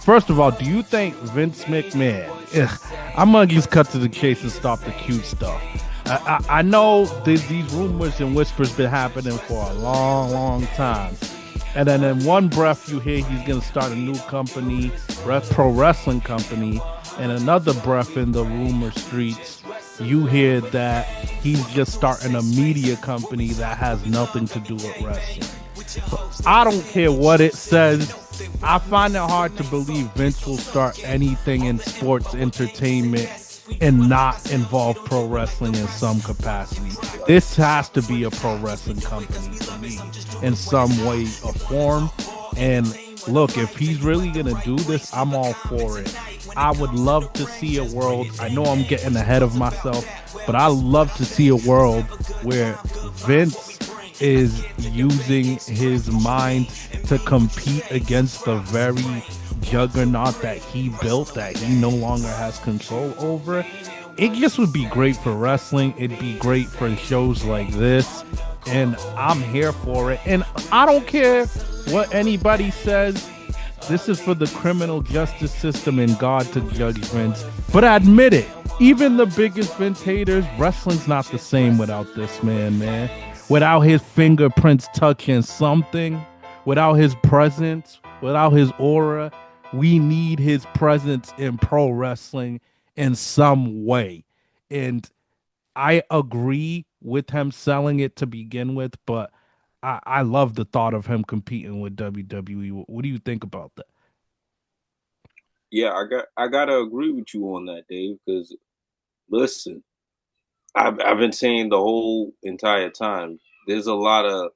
First of all, do you think Vince McMahon? I'm gonna just cut to the chase and stop the cute stuff. I know these rumors and whispers been happening for a long time. And then in one breath, you hear he's going to start a new company, pro wrestling company. And another breath in the rumor streets, you hear that he's just starting a media company that has nothing to do with wrestling. So I don't care what it says. I find it hard to believe Vince will start anything in sports entertainment and not involve pro wrestling in some capacity. This has to be a pro wrestling company to me in some way or form. And look, if he's really going to do this, I'm all for it. I would love to see a world. I know I'm getting ahead of myself, but I love to see a world where Vince is using his mind to compete against the very juggernaut that he built that he no longer has control over. It just would be great for wrestling. It'd be great for shows like this, and I'm here for it. And I don't care what anybody says. This is for the criminal justice system and God to judge Vince. But I admit it, even the biggest Vince haters, wrestling's not the same without this man. Without his fingerprints touching something, without his presence, without his aura. We need his presence in pro wrestling in some way. And I agree with him selling it to begin with, but I love the thought of him competing with WWE. What do you think about that? Yeah, I gotta agree with you on that, Dave, because listen, I've been saying the whole entire time, there's a lot of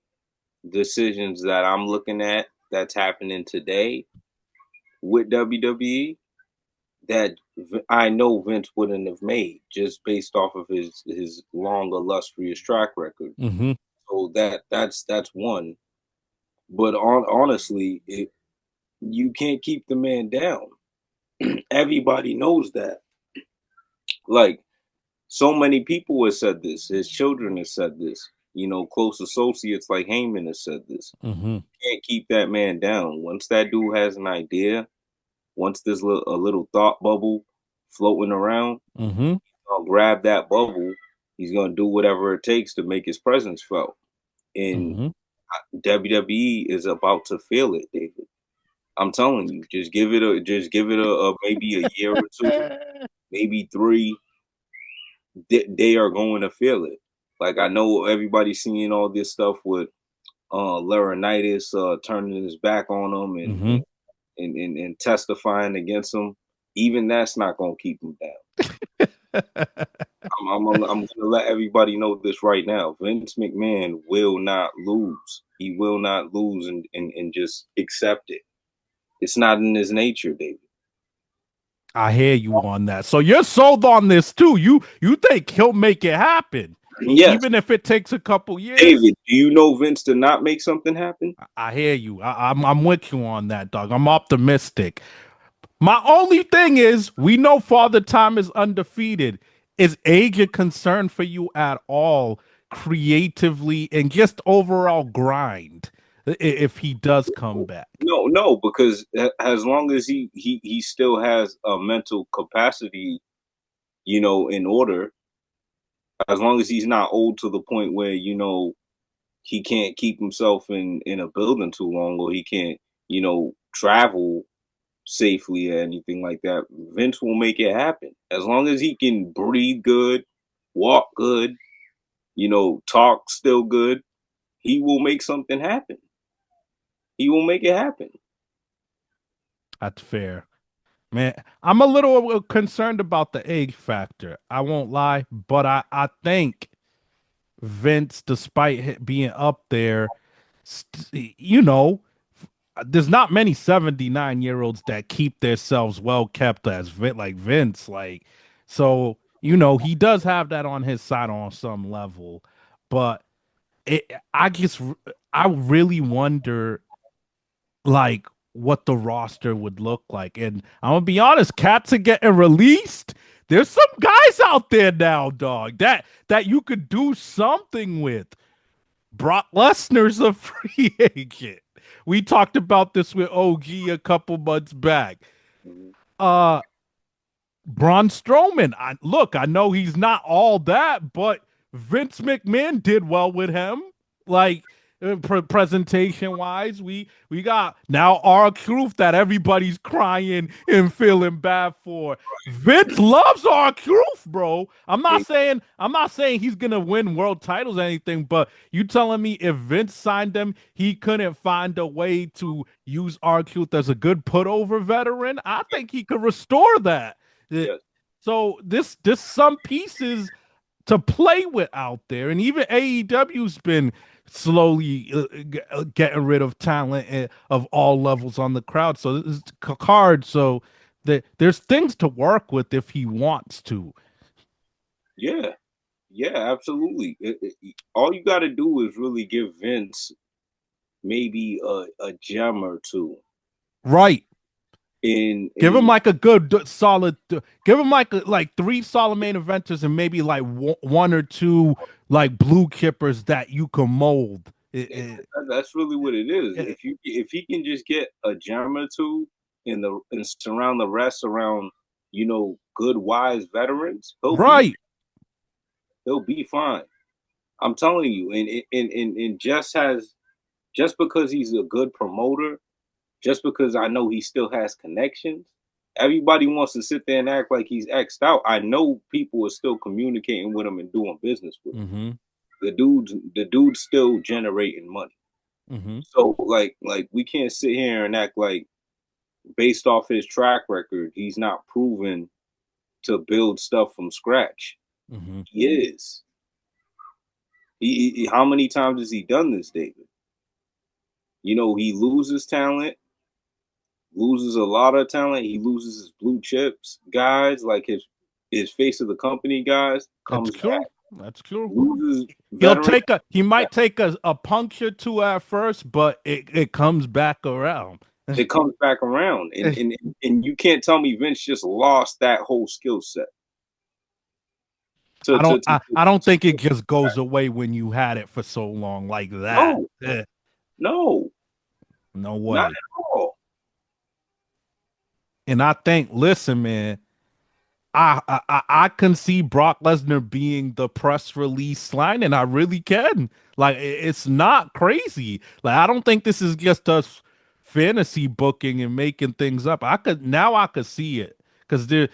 decisions that I'm looking at that's happening today with WWE that I know Vince wouldn't have made just based off of his long illustrious track record. Mm-hmm. So that's one. But honestly, you can't keep the man down. Everybody knows that. Like so many people have said this. His children have said this. You know, close associates like Heyman has said this. Mm-hmm. You can't keep that man down. Once that dude has an idea, once there's a little thought bubble floating around, Mm-hmm. I'll grab that bubble. He's gonna do whatever it takes to make his presence felt. And Mm-hmm. WWE is about to feel it, David. I'm telling you, just give it a maybe a year or two, maybe 3. They are going to feel it. Like I know everybody's seeing all this stuff with Laurinaitis turning his back on him Mm-hmm. and testifying against him. Even that's not going to keep him down. I'm going to let everybody know this right now. Vince McMahon will not lose. He will not lose and just accept it. It's not in his nature, David. I hear you on that. So you're sold on this too. You think he'll make it happen, yes. Even if it takes a couple years. David, do you know Vince to not make something happen? I hear you. I'm with you on that, dog. I'm optimistic. My only thing is, we know Father Time is undefeated. Is age a concern for you at all, creatively and just overall grind? If he does come back, no, because as long as he still has a mental capacity, you know, in order, as long as he's not old to the point where you know he can't keep himself in a building too long, or he can't, you know, travel safely or anything like that, Vince will make it happen. As long as he can breathe good, walk good, you know, talk still good, he will make something happen. He will make it happen. That's fair. Man, I'm a little concerned about the age factor. I won't lie, but I think Vince, despite being up there, you know, there's not many 79-year-olds that keep themselves well kept as Vince. Like, so, you know, he does have that on his side on some level, but I really wonder, like, what the roster would look like. And I'm gonna be honest, cats are getting released. There's some guys out there now, dog, that you could do something with. Brock Lesnar's a free agent. We talked about this with OG a couple months back. Mhm. Uh Braun Strowman. I know he's not all that, but Vince McMahon did well with him. Like presentation wise, we got now our truth that everybody's crying and feeling bad for. Vince loves our truth, bro. Hey, I'm not saying he's gonna win world titles or anything, but you telling me if Vince signed him, he couldn't find a way to use our truth as a good put over veteran? I think he could restore that. yes, So this some pieces to play with out there, and even AEW's been slowly getting rid of talent of all levels on the crowd. So this is card. So there's things to work with if he wants to. yeah, yeah, absolutely. All you got to do is really give Vince maybe a gem or two. Right. Give him In like a good solid. Give him like three solid main eventers and maybe like one or two like blue chippers that you can mold. That's really what it is. It, If he can just get a gem or two and surround the rest around, good wise veterans, right. he'll be fine. I'm telling you, and just because he's a good promoter, just because I know he still has connections, everybody wants to sit there and act like he's xed out. I know people are still communicating with him and doing business with him. Mm-hmm. The dude's still generating money. Mm-hmm. So like we can't sit here and act like based off his track record, he's not proven to build stuff from scratch. Mm-hmm. He is. How many times has he done this, David? He loses talent, loses a lot of talent. He loses his blue chips guys, like his face of the company guys, That's comes back, true. That's true. loses veteran. He might take a puncture to at first, but it comes back around. It comes back around, and you can't tell me Vince just lost that whole skill set. I don't think it just goes away when you had it for so long like that. No, no, No not way. at all. And I think, listen, man, I can see Brock Lesnar being the press release line, and I really can. Like it's not crazy. Like I don't think this is just us fantasy booking and making things up. I could see it because the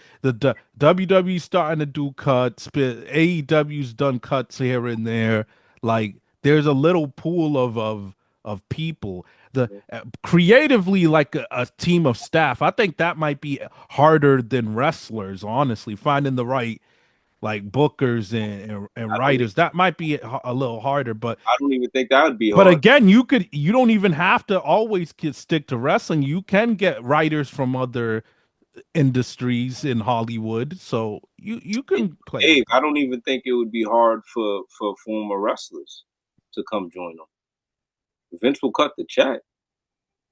WWE starting to do cuts, but AEW's done cuts here and there. Like there's a little pool of people. The creatively like a team of staff. I think that might be harder than wrestlers. Honestly, finding the right like bookers and I don't. writers that might be a little harder. I don't even think that would be But hard. again, you don't even have to always stick to wrestling. You can get writers from other industries in Hollywood, so you can play with Dave, that. I don't even think it would be hard for former wrestlers to come join them. Vince will cut the check.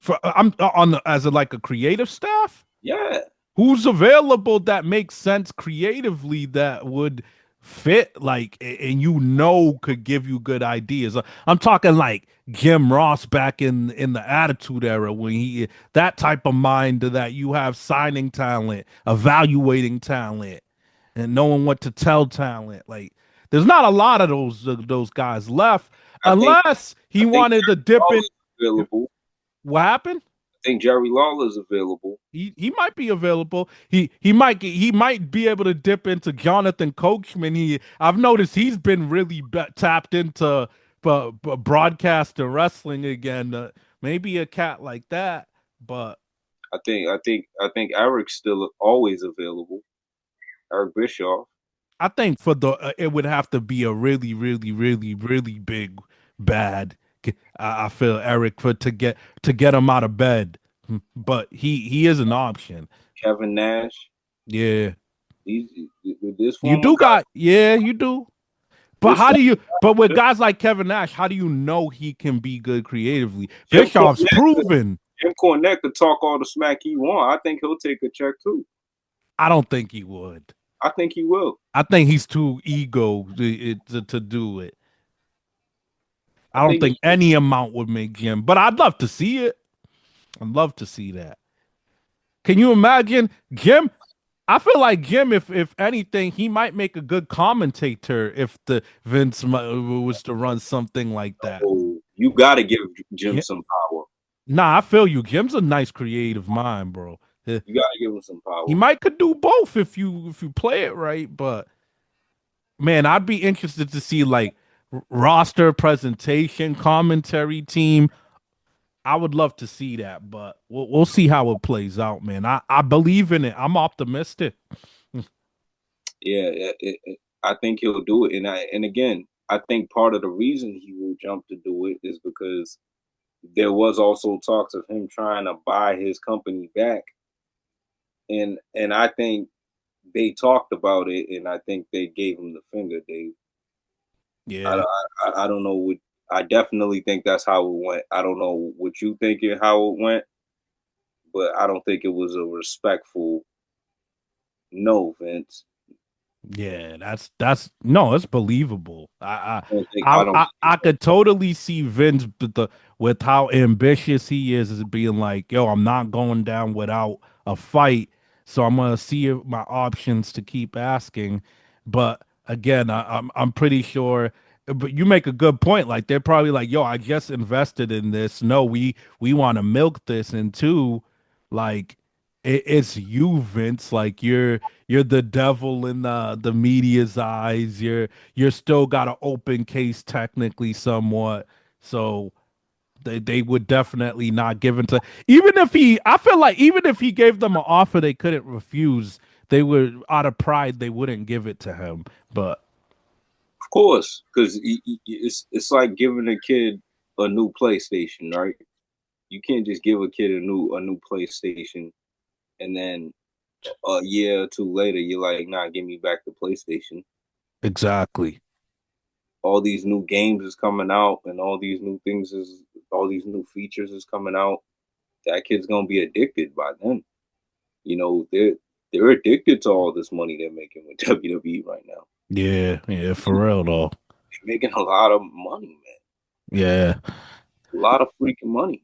For I'm on as a like a creative staff. Yeah, Who's available that makes sense creatively that would fit like and could give you good ideas. I'm talking like Jim Ross back in the Attitude Era when he that type of mind that you have signing talent, evaluating talent, and knowing what to tell talent. Like there's not a lot of those guys left I think unless he I think wanted to Jerry dip in. Lawler's available. What happened? I think Jerry Lawler's available. He might be available. He might be able to dip into Jonathan Coachman. I've noticed he's been really tapped into broadcast and wrestling again. Maybe a cat like that, but I think Eric's still always available. Eric Bischoff. I think for the it would have to be a really really big bad. I feel Eric for to get him out of bed, but he is an option. Kevin Nash. Yeah, These this you former do guy, got you do. But this how former do you? But with guy, guys like Kevin Nash, how do you know he can be good creatively? Jim Bischoff's Cornette. proven. Jim Cornette could talk all the smack he want. I think he'll take a check too. I don't think he would. I think he will. I think he's too ego to do it. I I don't think think any amount would make Jim, but I'd love to see it. I'd love to see that. Can you imagine Jim? I feel like Jim, if anything, he might make a good commentator if the was to run something like that. you got to give Jim Jim, some power. nah, I feel you. Jim's a nice creative mind, bro. You got to give him some He power. might could do both if you play it right, but man, I'd be interested to see like roster presentation, commentary team. I would love to see that, but we'll see how it plays out, man. I believe in it. I'm optimistic. Yeah, I think he'll do it. And again, I think part of the reason he will jump to do it is because there was also talks of him trying to buy his company back, and I think they talked about it, and I think they gave him the finger. I, Yeah. I don't know what. I definitely think that's how it went. I don't know what you think and how it went, but I don't think it was a respectful no, Vince. Yeah, that's no, it's believable. I don't think I it's could totally see Vince with how ambitious he is being like, yo, I'm not going down without a fight, so I'm gonna see my options to keep asking. But again, I'm pretty sure. But you make a good point. Like they're probably like, yo, I just invested in this. No, we want to milk this, and two, like it's you, Vince. Like you're the devil in the media's eyes. You're still got an open case technically somewhat. So they would definitely not give it to even if he I feel like even if he gave them an offer they couldn't refuse, they would out of pride they wouldn't give it to him. But Of course, because it's like giving a kid a new PlayStation, right? You can't just give a kid a new PlayStation and then a year or two later you're like, nah, give me back the PlayStation. exactly. All these new games is coming out, and all these new features is coming out. That kid's gonna be addicted by then. They're addicted to all this money they're making with WWE right now. Yeah, yeah, for real though. They're making a lot of money, man. Yeah. A lot of freaking money.